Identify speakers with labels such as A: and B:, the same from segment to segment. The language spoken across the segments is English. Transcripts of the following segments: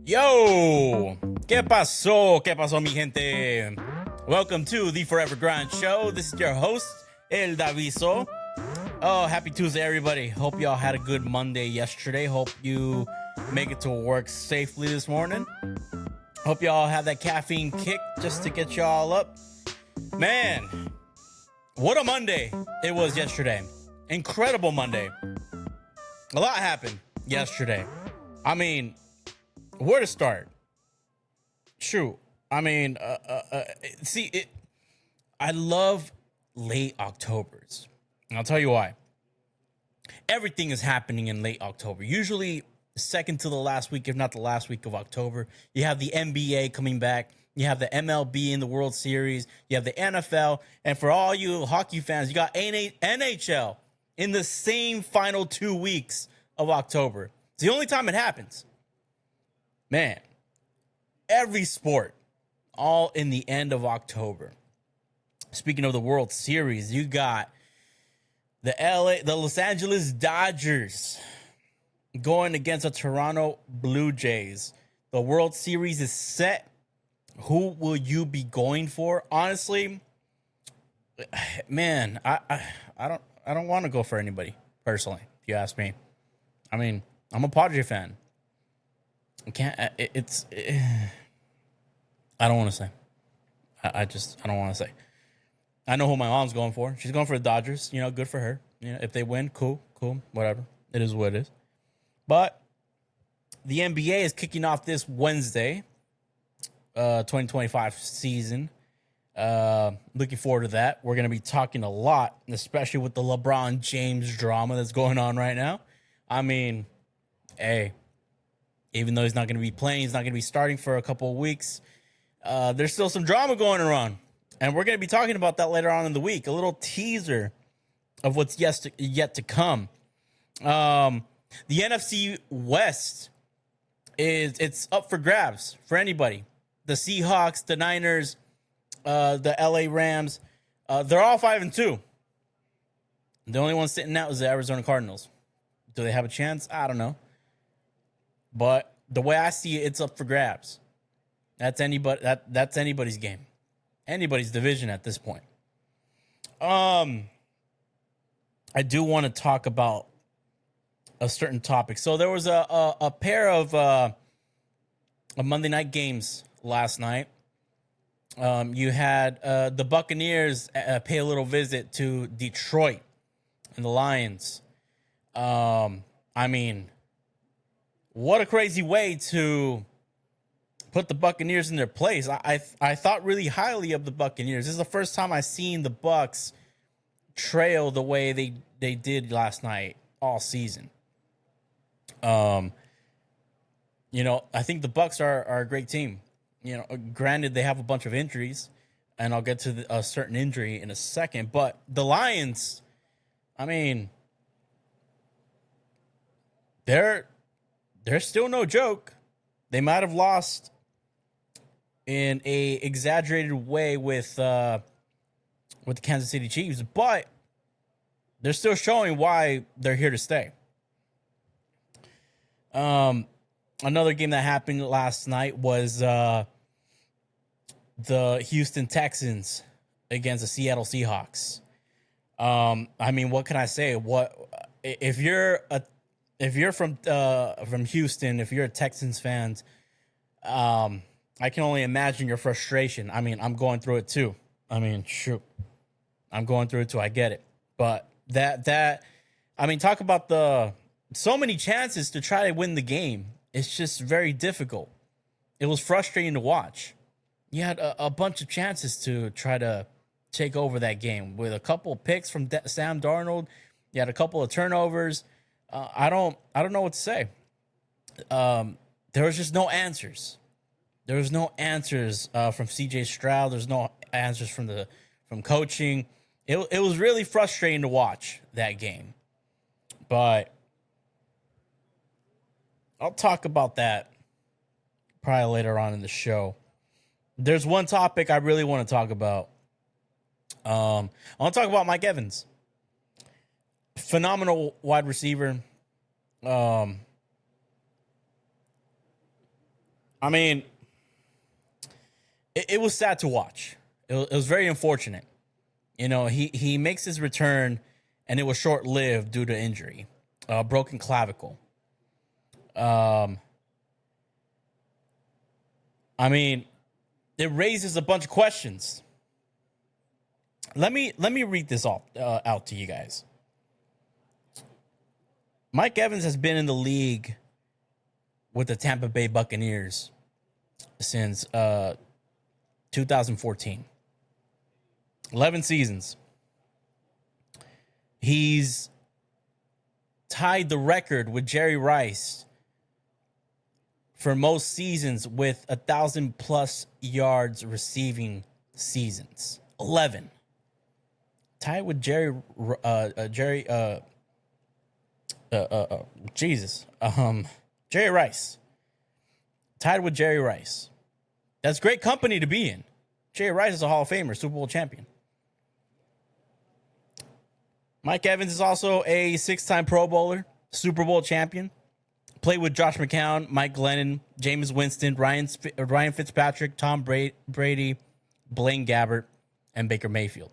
A: Yo, ¿qué pasó? ¿Qué pasó, mi gente? Welcome to the Forever Grind Show. This is your host, El Daviso. Oh, happy Tuesday, everybody. Hope y'all had a good Monday yesterday. Hope you make it to work safely this morning. Hope y'all had that caffeine kick just to get y'all up. Man, what a Monday it was yesterday. Incredible Monday. A lot happened yesterday. I mean, where to start? Shoot. I mean, I love late Octobers. And I'll tell you why. Everything is happening in late October. Usually second to the last week, if not the last week of October. You have the NBA coming back. You have the MLB in the World Series. You have the NFL. And for all you hockey fans, you got NHL in the same final 2 weeks of October. It's the only time it happens. Man, every sport, all in the end of October. Speaking of the World Series, you got the Los Angeles Dodgers going against the Toronto Blue Jays. The World Series is set. Who will you be going for? Honestly, man, I don't want to go for anybody personally, if you ask me. I mean, I'm a Padre fan. I don't want to say. I don't want to say. I know who my mom's going for. She's going for the Dodgers. You know, good for her. You know, if they win, cool, whatever. It is what it is. But the NBA is kicking off this Wednesday, 2025 season. Looking forward to that. We're going to be talking a lot, especially with the LeBron James drama that's going on right now. I mean, hey, even though he's not going to be playing, he's not going to be starting for a couple of weeks, there's still some drama going around. And we're going to be talking about that later on in the week. A little teaser of what's yet to come. The NFC West it's up for grabs for anybody. The Seahawks, the Niners, the LA Rams, they're all 5-2. The only one sitting out is the Arizona Cardinals. Do they have a chance? I don't know. But the way I see it, it's up for grabs. That's anybody's game. Anybody's division at this point. I do want to talk about a certain topic. So there was a pair of Monday night games last night. You had the Buccaneers pay a little visit to Detroit and the Lions. I mean, what a crazy way to put the Buccaneers in their place. I thought really highly of the Buccaneers. This is the first time I've seen the Bucs trail the way they did last night all season. You know, I think the Bucs are a great team. You know, granted they have a bunch of injuries, and I'll get to a certain injury in a second. But the Lions, I mean, they're still no joke. They might have lost in a exaggerated way with the Kansas City Chiefs, but they're still showing why they're here to stay. Another game that happened last night was the Houston Texans against the Seattle Seahawks. I mean, what can I say? What if you're from Houston, if you're a Texans fan, I can only imagine your frustration. I mean, I'm going through it too. I mean, shoot, I'm going through it too. I get it, but I mean, talk about so many chances to try to win the game. It's just very difficult. It was frustrating to watch. You had a bunch of chances to try to take over that game with a couple of picks from Sam Darnold. You had a couple of turnovers. I don't know what to say. There was just no answers. There was no answers from CJ Stroud. There's no answers from coaching. It was really frustrating to watch that game. But I'll talk about that probably later on in the show. There's one topic I really want to talk about. I want to talk about Mike Evans. Phenomenal wide receiver. I mean, it was sad to watch. It was very unfortunate. You know, he makes his return, and it was short lived due to injury, broken clavicle. Um, I mean, it raises a bunch of questions. Let me read this all out to you guys. Mike Evans has been in the league with the Tampa Bay Buccaneers since 2014. 11 seasons. He's tied the record with Jerry Rice for most seasons with 1,000+ yards receiving seasons. 11. Tied with Jerry Jerry Rice. Tied with Jerry Rice. That's great company to be in. Jerry Rice is a Hall of Famer, Super Bowl champion. Mike Evans is also a 6-time Pro Bowler, Super Bowl champion. Played with Josh McCown, Mike Glennon, Jameis Winston, Ryan Fitzpatrick, Tom Brady, Blaine Gabbert, and Baker Mayfield.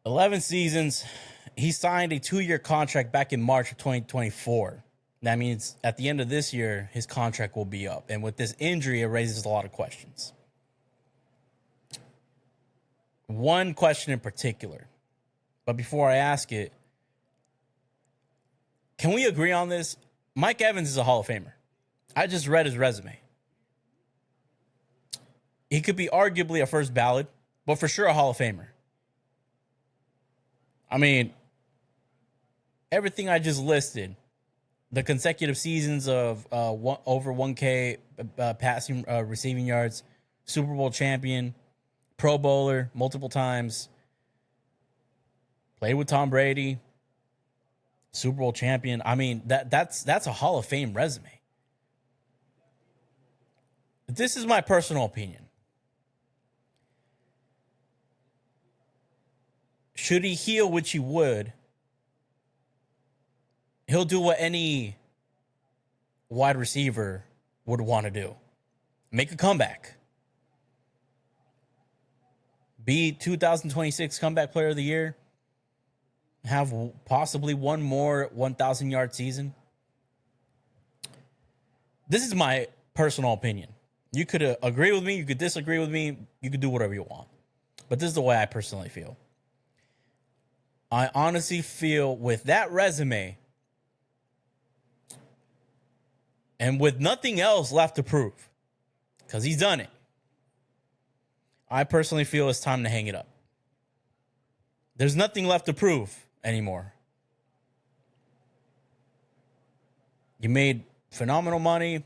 A: 11 seasons. He signed a 2-year contract back in March of 2024. That means at the end of this year, his contract will be up. And with this injury, it raises a lot of questions. One question in particular. But before I ask it, can we agree on this? Mike Evans is a Hall of Famer. I just read his resume. He could be arguably a first ballot, but for sure a Hall of Famer. I mean, everything I just listed, the consecutive seasons of over 1K passing, receiving yards, Super Bowl champion, Pro Bowler multiple times, played with Tom Brady, Super Bowl champion. I mean, that's a Hall of Fame resume. This is my personal opinion. Should he heal, which he would, he'll do what any wide receiver would want to do. Make a comeback. Be 2026 Comeback Player of the Year. Have possibly one more 1,000-yard season. This is my personal opinion. You could agree with me. You could disagree with me. You could do whatever you want. But this is the way I personally feel. I honestly feel with that resume and with nothing else left to prove, because he's done it, I personally feel it's time to hang it up. There's nothing left to prove anymore. You made phenomenal money,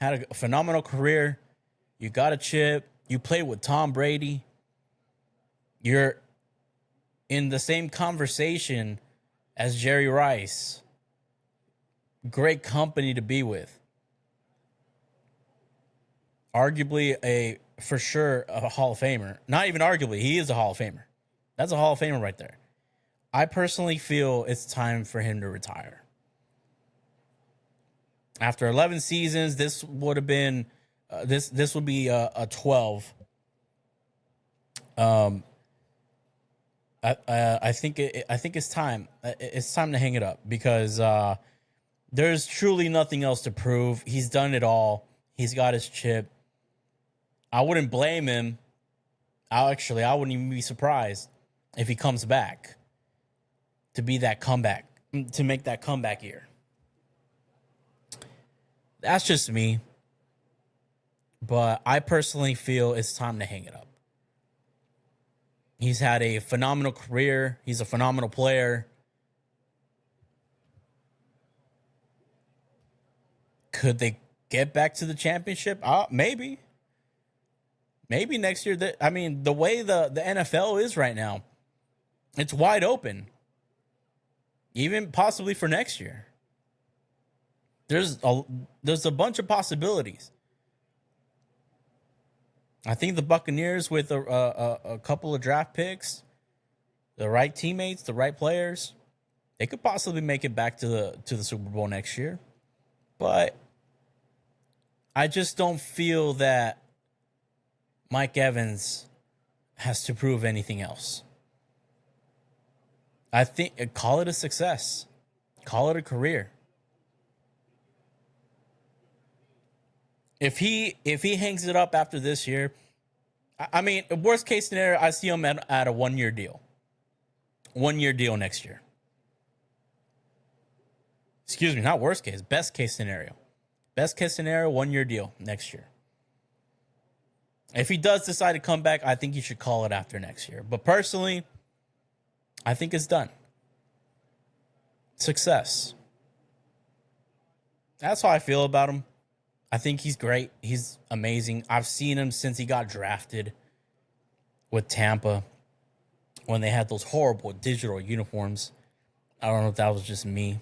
A: had a phenomenal career. You got a chip. You played with Tom Brady. You're in the same conversation as Jerry Rice. Great company to be with. Arguably for sure a Hall of Famer. Not even arguably, he is a Hall of Famer. That's a Hall of Famer right there. I personally feel it's time for him to retire. After 11 seasons, this would have been this would be a 12. I think it's time. It's time to hang it up because there's truly nothing else to prove. He's done it all. He's got his chip. I wouldn't blame him. I wouldn't even be surprised if he comes back to be that comeback, to make that comeback year. That's just me. But I personally feel it's time to hang it up. He's had a phenomenal career. He's a phenomenal player. Could they get back to the championship? Maybe. Maybe next year. I mean, the way the NFL is right now, it's wide open. Even possibly for next year. There's a bunch of possibilities. I think the Buccaneers with a couple of draft picks, the right teammates, the right players, they could possibly make it back to the Super Bowl next year. But I just don't feel that Mike Evans has to prove anything else. I think call it a success. Call it a career. If he hangs it up after this year, I mean, worst case scenario, I see him at a 1 year deal. 1 year deal next year. Excuse me, not worst case, best case scenario. Best case scenario, 1 year deal next year. If he does decide to come back, I think you should call it after next year. But personally, I think it's done. Success. That's how I feel about him. I think he's great. He's amazing. I've seen him since he got drafted with Tampa when they had those horrible digital uniforms. I don't know if that was just me.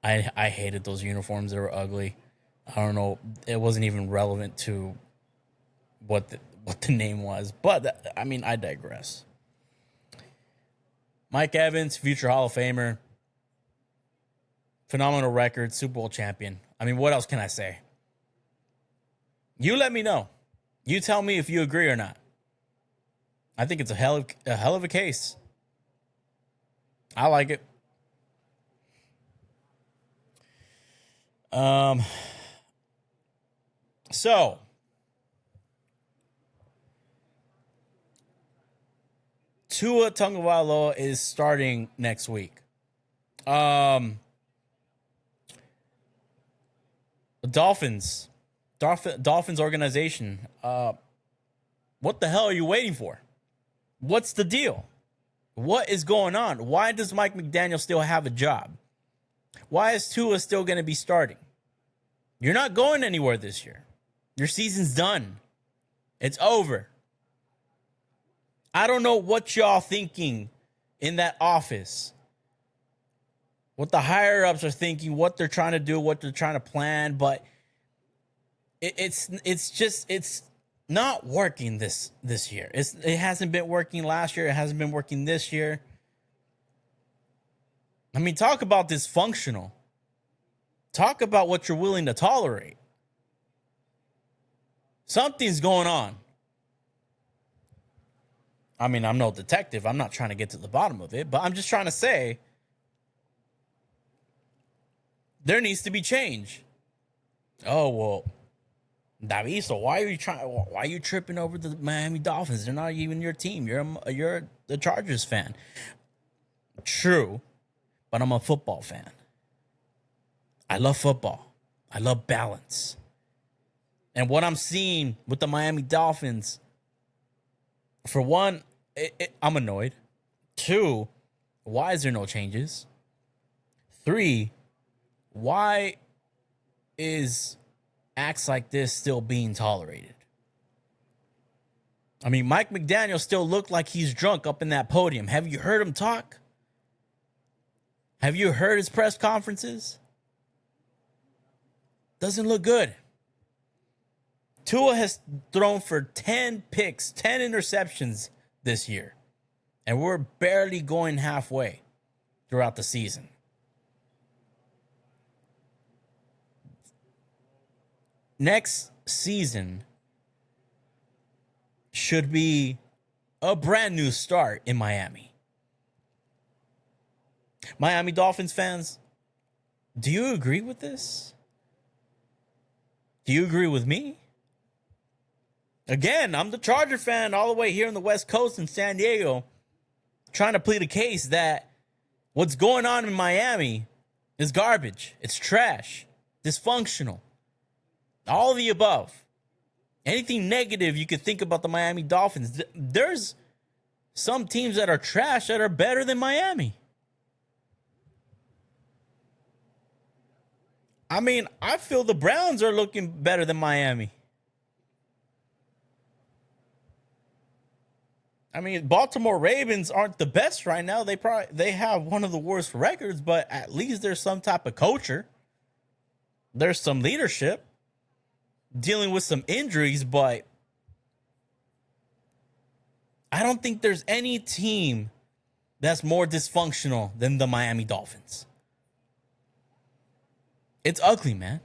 A: I hated those uniforms. They were ugly. I don't know. It wasn't even relevant to what the name was. But, I mean, I digress. Mike Evans, future Hall of Famer. Phenomenal record, Super Bowl champion. I mean, what else can I say? You let me know. You tell me if you agree or not. I think it's a hell of a case. I like it. So Tua Tagovailoa is starting next week. The Dolphins organization. What the hell are you waiting for? What's the deal? What is going on? Why does Mike McDaniel still have a job? Why is Tua still going to be starting? You're not going anywhere this year. Your season's done. It's over. I don't know what y'all thinking in that office. What the higher-ups are thinking, what they're trying to do, what they're trying to plan, but it's not working this year. It hasn't been working last year. It hasn't been working this year. I mean, talk about dysfunctional. Talk about what you're willing to tolerate. Something's going on. I mean, I'm no detective. I'm not trying to get to the bottom of it, but I'm just trying to say there needs to be change. Oh, well, David, so why are you tripping over the Miami Dolphins? They're not even your team. You're the Chargers fan. True, but I'm a football fan. I love football. I love balance. And what I'm seeing with the Miami Dolphins, for one, I'm annoyed. Two, why is there no changes? Three, why is acts like this still being tolerated? I mean, Mike McDaniel still looked like he's drunk up in that podium. Have you heard him talk? Have you heard his press conferences? Doesn't look good. Tua has thrown for 10 picks, 10 interceptions this year. And we're barely going halfway throughout the season. Next season should be a brand new start in Miami. Miami Dolphins fans, do you agree with this? Do you agree with me? Again, I'm the Charger fan all the way here on the West Coast in San Diego, trying to plead a case that what's going on in Miami is garbage. It's trash, dysfunctional, all of the above. Anything negative you could think about the Miami Dolphins, there's some teams that are trash that are better than Miami. I mean, I feel the Browns are looking better than Miami. I mean, Baltimore Ravens aren't the best right now. They have one of the worst records, but at least there's some type of culture. There's some leadership. Dealing with some injuries, but I don't think there's any team that's more dysfunctional than the Miami Dolphins. It's ugly, man.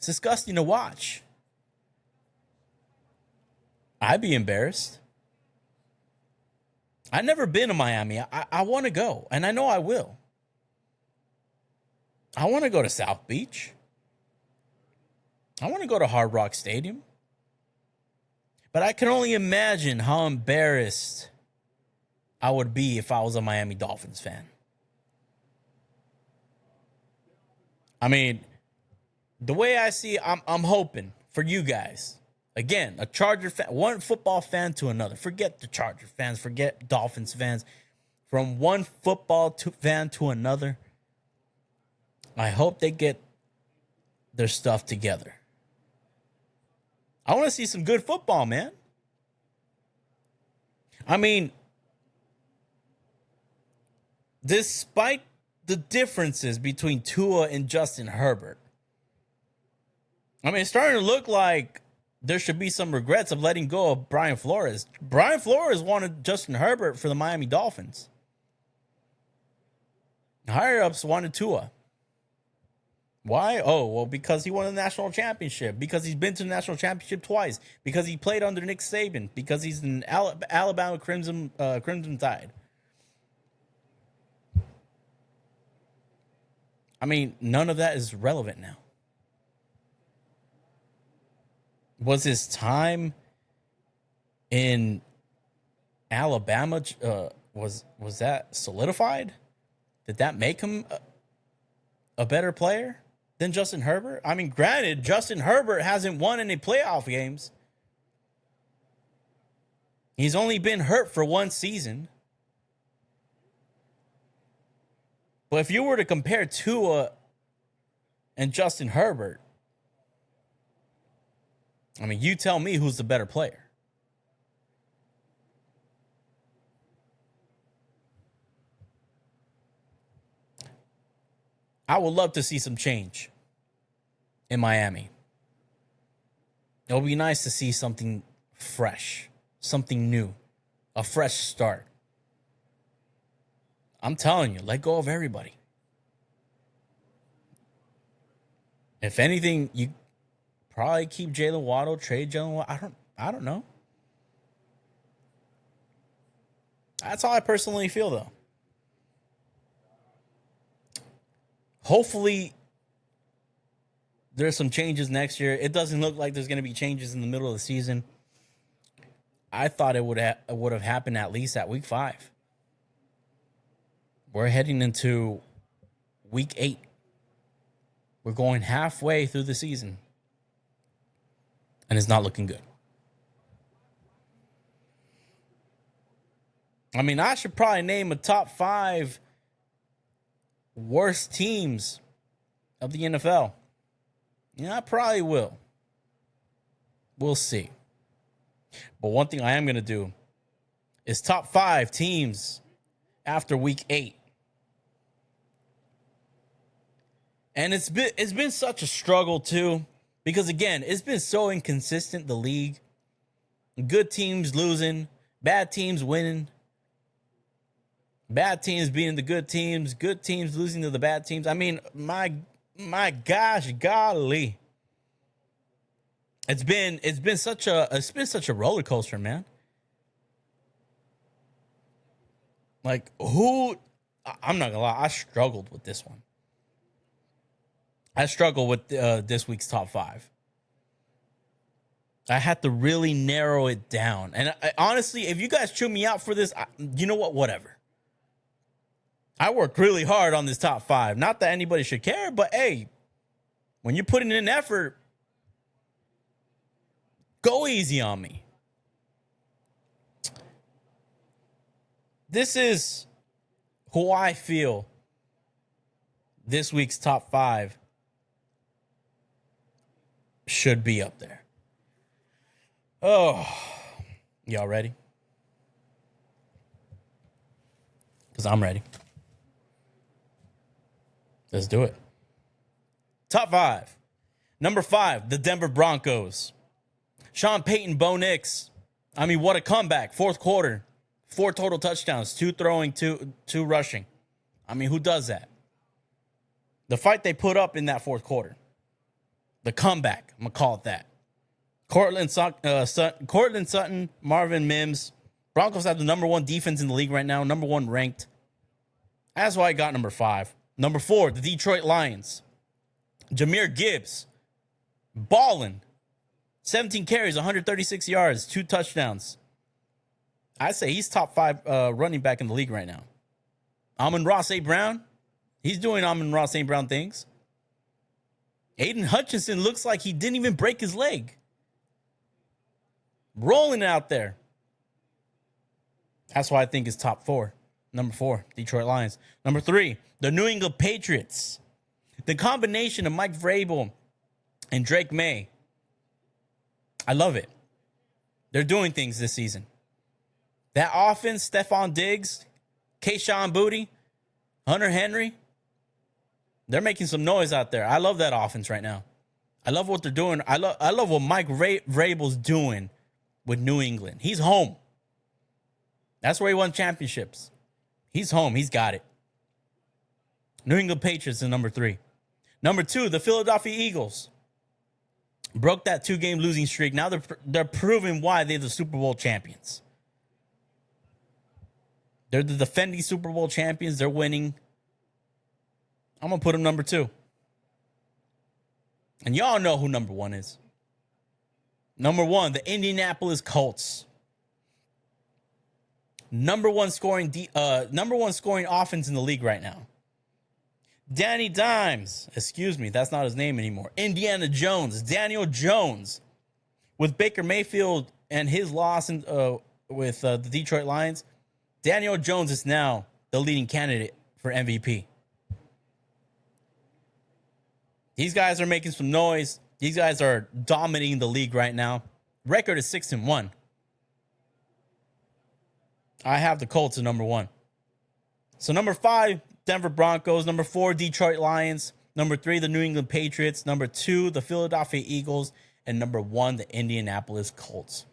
A: It's disgusting to watch. I'd be embarrassed. I've never been to Miami. I want to go, and I know I will. I want to go to South Beach. I want to go to Hard Rock Stadium. But I can only imagine how embarrassed I would be if I was a Miami Dolphins fan. I mean, the way I see it, I'm hoping for you guys. Again, a Charger fan, one football fan to another. Forget the Charger fans, forget Dolphins fans. From one football fan to another, I hope they get their stuff together. I want to see some good football, man. I mean, despite the differences between Tua and Justin Herbert, I mean, it's starting to look like there should be some regrets of letting go of Brian Flores. Brian Flores wanted Justin Herbert for the Miami Dolphins. Higher-ups wanted Tua. Why? Oh, well, because he won the national championship. Because he's been to the national championship twice. Because he played under Nick Saban. Because he's an Alabama Crimson Tide. I mean, none of that is relevant now. Was his time in Alabama was that solidified? Did that make him a better player than Justin Herbert? I mean, granted, Justin Herbert hasn't won any playoff games. He's only been hurt for one season. But if you were to compare Tua and Justin Herbert, I mean, you tell me who's the better player. I would love to see some change in Miami. It would be nice to see something fresh, something new, a fresh start. I'm telling you, let go of everybody. If anything, you probably keep Jalen Waddle, trade Jalen Waddle. I don't know. That's how I personally feel, though. Hopefully, there's some changes next year. It doesn't look like there's going to be changes in the middle of the season. I thought it would have happened at least at week 5. We're heading into week 8. We're going halfway through the season. And it's not looking good. I mean, I should probably name a top 5 worst teams of the NFL. Yeah, I probably will. We'll see. But one thing I am going to do is top 5 teams after week 8. And it's been such a struggle too, because again, it's been so inconsistent, the league. Good teams losing, bad teams winning. Bad teams beating the good teams losing to the bad teams. I mean, my gosh, golly. It's been such a roller coaster, man. Like, I'm not gonna lie, I struggled with this one. I struggled with this week's top 5. I had to really narrow it down. And honestly, if you guys chew me out for this, you know what? Whatever. I worked really hard on this top 5. Not that anybody should care, but hey, when you're putting in effort, go easy on me. This is who I feel this week's top 5 should be up there. Oh, y'all ready? Because I'm ready. Let's do it. Top 5. Number 5, the Denver Broncos. Sean Payton, Bo Nix. I mean, what a comeback. Fourth quarter. 4 total touchdowns. 2 throwing, 2 rushing. I mean, who does that? The fight they put up in that fourth quarter. The comeback. I'm going to call it that. Cortland Sutton, Marvin Mims. Broncos have the number 1 defense in the league right now, number 1 ranked. That's why I got number 5. Number 4, the Detroit Lions. Jahmyr Gibbs, balling. 17 carries, 136 yards, 2 touchdowns. I say he's top 5 running back in the league right now. Amon-Ra St. Brown, he's doing Amon-Ra St. Brown things. Aiden Hutchinson looks like he didn't even break his leg. Rolling out there. That's why I think it's top 4. Number 4, Detroit Lions. Number 3, the New England Patriots. The combination of Mike Vrabel and Drake May. I love it. They're doing things this season. That offense, Stephon Diggs, Kayshon Boutte, Hunter Henry, they're making some noise out there. I love that offense right now. I love what they're doing. I love what Mike Vrabel's doing with New England. He's home. That's where he won championships. He's home. He's got it. New England Patriots is number 3. Number 2, the Philadelphia Eagles. Broke that 2-game losing streak. Now they're proving why they're the Super Bowl champions. They're the defending Super Bowl champions. They're winning. I'm going to put them number 2. And y'all know who number 1 is. Number 1, the Indianapolis Colts. Number one scoring offense in the league right now. Danny Dimes. Excuse me, that's not his name anymore. Indiana Jones. Daniel Jones. With Baker Mayfield and his loss with the Detroit Lions, Daniel Jones is now the leading candidate for MVP. These guys are making some noise. These guys are dominating the league right now. Record is 6-1. I have the Colts at number 1. So number 5, Denver Broncos. Number 4, Detroit Lions. Number 3, the New England Patriots. Number 2, the Philadelphia Eagles. And number 1, the Indianapolis Colts.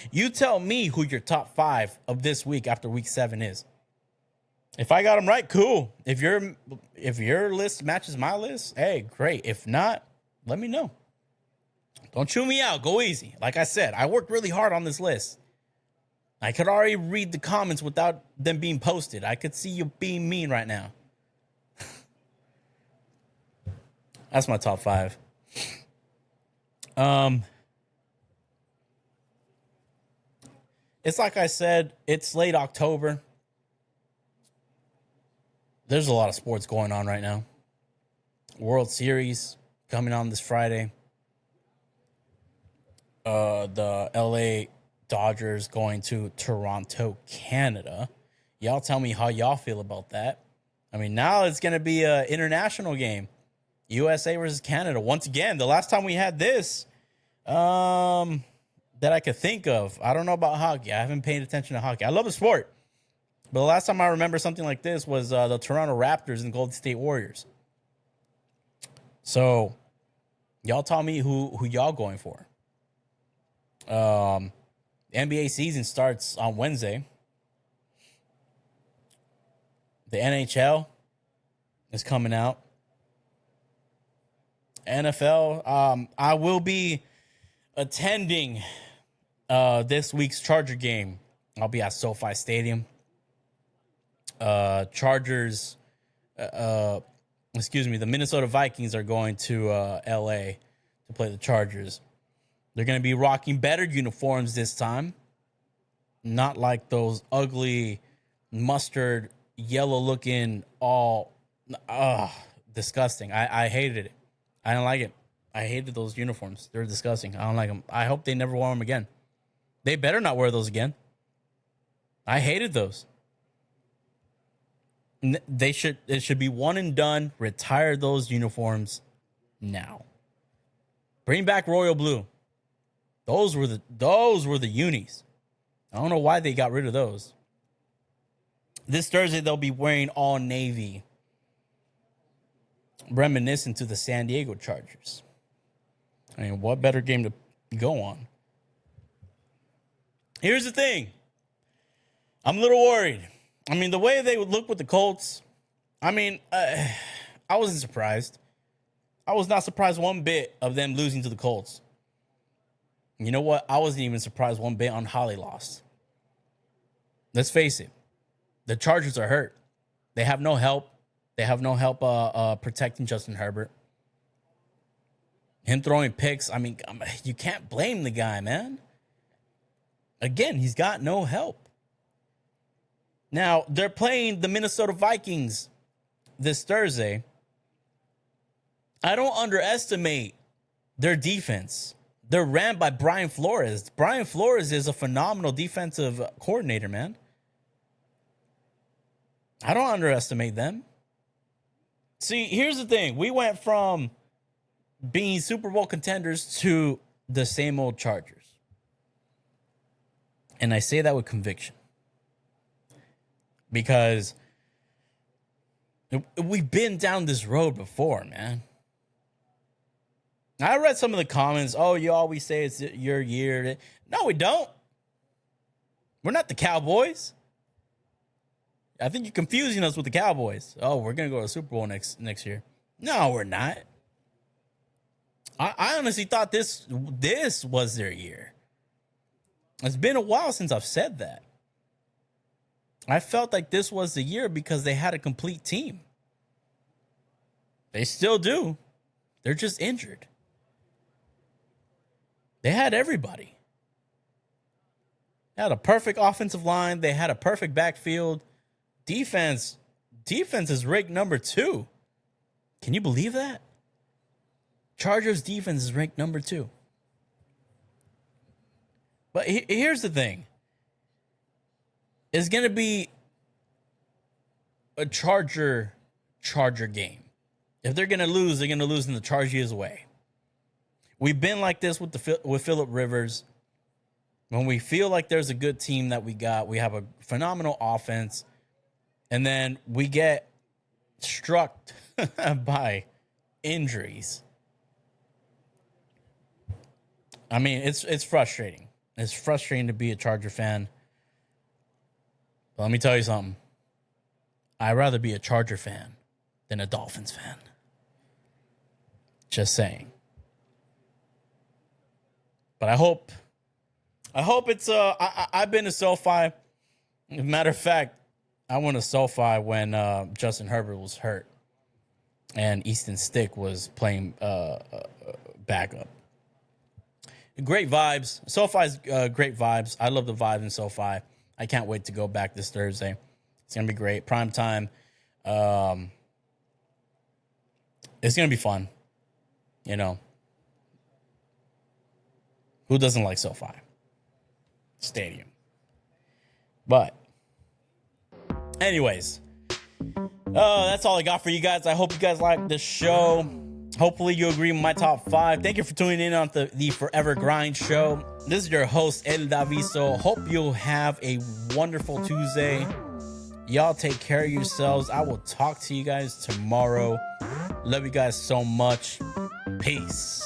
A: You tell me who your top 5 of this week after week 7 is. If I got them right, cool. If your list matches my list, hey, great. If not, let me know. Don't chew me out. Go easy. Like I said, I worked really hard on this list. I could already read the comments without them being posted. I could see you being mean right now. That's my top 5. It's like I said, it's late October. There's a lot of sports going on right now. World Series coming on this Friday. The LA Dodgers going to Toronto, Canada. Y'all tell me how y'all feel about that. I mean, now it's going to be an international game. USA versus Canada. Once again, the last time we had this that I could think of. I don't know about hockey. I haven't paid attention to hockey. I love the sport. But the last time I remember something like this was the Toronto Raptors and Golden State Warriors. So, y'all tell me who y'all going for. The NBA season starts on Wednesday. The NHL is coming out. NFL, I will be attending this week's Charger game. I'll be at SoFi Stadium. Chargers, the Minnesota Vikings are going to LA to play the Chargers. They're going to be rocking better uniforms this time. Not like those ugly, mustard, yellow-looking, all disgusting. I hated it. I don't like it. I hated those uniforms. They're disgusting. I don't like them. I hope they never wear them again. They better not wear those again. I hated those. It should be one and done. Retire those uniforms now. Bring back royal blue. Those were the unis. I don't know why they got rid of those. This Thursday they'll be wearing all navy, reminiscent to the San Diego Chargers. I mean, what better game to go on? Here's the thing. I'm a little worried. I mean, the way they would look with the Colts, I mean, I wasn't surprised. I was not surprised one bit of them losing to the Colts. You know what? I wasn't even surprised one bit on how they lost. Let's face it. The Chargers are hurt. They have no help. They have no help protecting Justin Herbert. Him throwing picks, I mean, you can't blame the guy, man. Again, he's got no help. Now, they're playing the Minnesota Vikings this Thursday. I don't underestimate their defense. They're ran by Brian Flores. Brian Flores is a phenomenal defensive coordinator, man. I don't underestimate them. See, here's the thing. We went from being Super Bowl contenders to the same old Chargers. And I say that with conviction. Because we've been down this road before, man. I read some of the comments. Oh, you always say it's your year. No, we don't. We're not the Cowboys. I think you're confusing us with the Cowboys. Oh, we're going to go to the Super Bowl next year. No, we're not. I honestly thought this was their year. It's been a while since I've said that. I felt like this was the year because they had a complete team. They still do. They're just injured. They had everybody. They had a perfect offensive line. They had a perfect backfield. Defense is ranked number 2. Can you believe that? Chargers defense is ranked number 2. But here's the thing. It's going to be a Charger game. If they're going to lose, they're going to lose in the Chargers way. We've been like this with Phillip Rivers. When we feel like there's a good team that we have a phenomenal offense, and then we get struck by injuries. I mean, it's frustrating. It's frustrating to be a Charger fan. But let me tell you something. I'd rather be a Charger fan than a Dolphins fan. Just saying. But I hope it's I've been to SoFi. As a matter of fact, I went to SoFi when Justin Herbert was hurt and Easton Stick was playing backup. Great vibes. SoFi's great vibes. I love the vibe in SoFi. I can't wait to go back this Thursday. It's going to be great. Prime time. It's going to be fun. You know. Who doesn't like SoFi Stadium? But anyways, that's all I got for you guys. I hope you guys like the show. Hopefully you agree with my top 5. Thank you for tuning in on the Forever Grind show. This is your host, El Daviso. Hope you'll have a wonderful Tuesday. Y'all take care of yourselves. I will talk to you guys tomorrow. Love you guys so much. Peace.